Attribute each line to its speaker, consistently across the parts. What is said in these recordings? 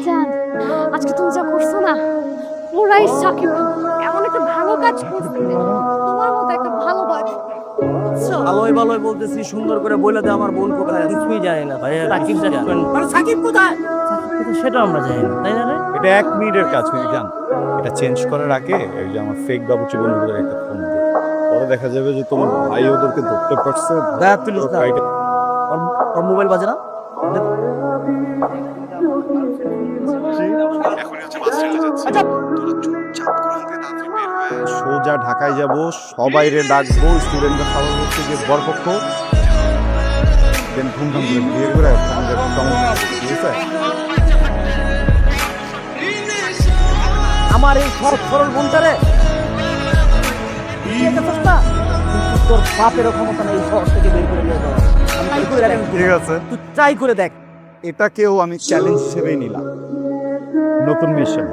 Speaker 1: জান, আজকে তুমি যা করছো না, পুরাই সাকিব এমন একটা ভালো কাজ করছে। তোমার মতো একটা ভালো কাজ
Speaker 2: ভালোই ভালোই বলতেছি, সুন্দর করে বলে দে আমার বোন কোথায়, কিছুই জানি না ভাই। সাকিব সাকিব কোথায়, সেটা আমরা জানি না, তাই না রে?
Speaker 3: এটা 1 মিনিটের কাজ, মিজান। এটা চেঞ্জ করার আগে ওই যে আমার ফেক বাবুচি বন্ধুদের একটা ফোন দে, পরে দেখা যাবে যে তোমার ভাই ওদেরকে ধরতে পারছে।
Speaker 2: ওর মোবাইল বাজে না?
Speaker 3: সোজা ঢাকায় যাব, সবাইরে ডাকবো, স্টুডেন্টরা সবার হচ্ছে যে বরপক্ষ, দেন ধুমধাম করে বিয়ে করে আমাদের ঠিক আছে।
Speaker 2: আমার এই সরল সরল বোনটারে তোর বাপেরও ক্ষমতা নেই শহর থেকে বের করে নিয়ে যাওয়া।
Speaker 3: ঠিক আছে,
Speaker 2: তুই ট্রাই করে দেখ।
Speaker 3: এটাকেও আমি চ্যালেঞ্জ হিসেবেই নিলাম, নতুন মিশন।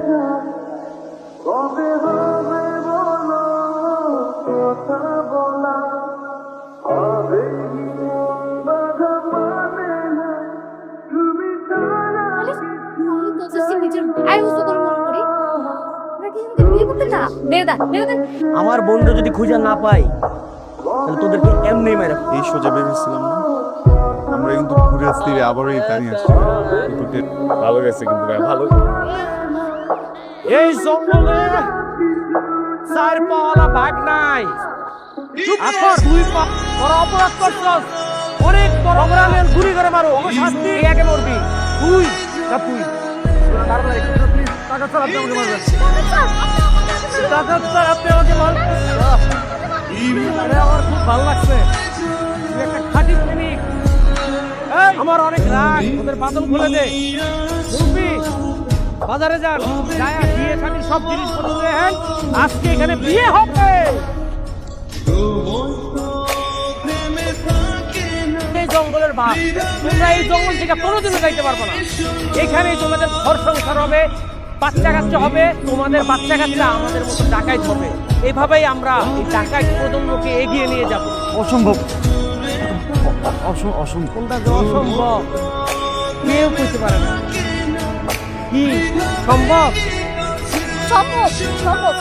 Speaker 2: আমার বন্ধু যদি খুঁজে না পাই তাহলে তোদেরকে এমনি মেরে
Speaker 3: এই সোজা ভেবেছিলাম না, আমরা কিন্তু ঘুরে আসতে আবারও এই টানি আসছি। কিন্তু ভালো গেছে, কিন্তু ভাই ভালো।
Speaker 2: এই জঙ্গলে চার পাওয়ালা বাঘ নাই, এখন দুই পা তোরা অপরাধ করছস, অনেক প্রোগ্রামের গুলি করে মারো, শাস্তি একে মরবি তুই না তুই। টাকা ছাড়া আপনি আমাকে মারবেন, টাকা ছাড়া আপনি আমাকে মারবেন। আরে আমার খুব ভালো লাগছে, তুই একটা খাঁটি প্রেমিক। আমার অনেক রাগ, ওদের বাদল খুলে দে। মুরব্বি বাজারে যান, যায় বিয়ে শাদী সব জিনিসপত্র নিয়ে আন, আজকে এখানে বিয়ে হবে। এই জঙ্গলের বাঘ, তোমরা এই জঙ্গল থেকে কোনোদিনও যাইতে পারবো না। এখানেই তোমাদের ঘর সংসার হবে, বাচ্চা কাচ্চা হবে, তোমাদের বাচ্চা কাচ্চা আমাদের মতো ডাকাইত হবে। এইভাবেই আমরা এই ডাকাইত প্রজন্মকে এগিয়ে নিয়ে যাব।
Speaker 3: অসম্ভব,
Speaker 2: কোনটা যে অসম্ভব কেউ করতে পারে না। কি সম্ভব?
Speaker 1: সম্ভব সম্ভব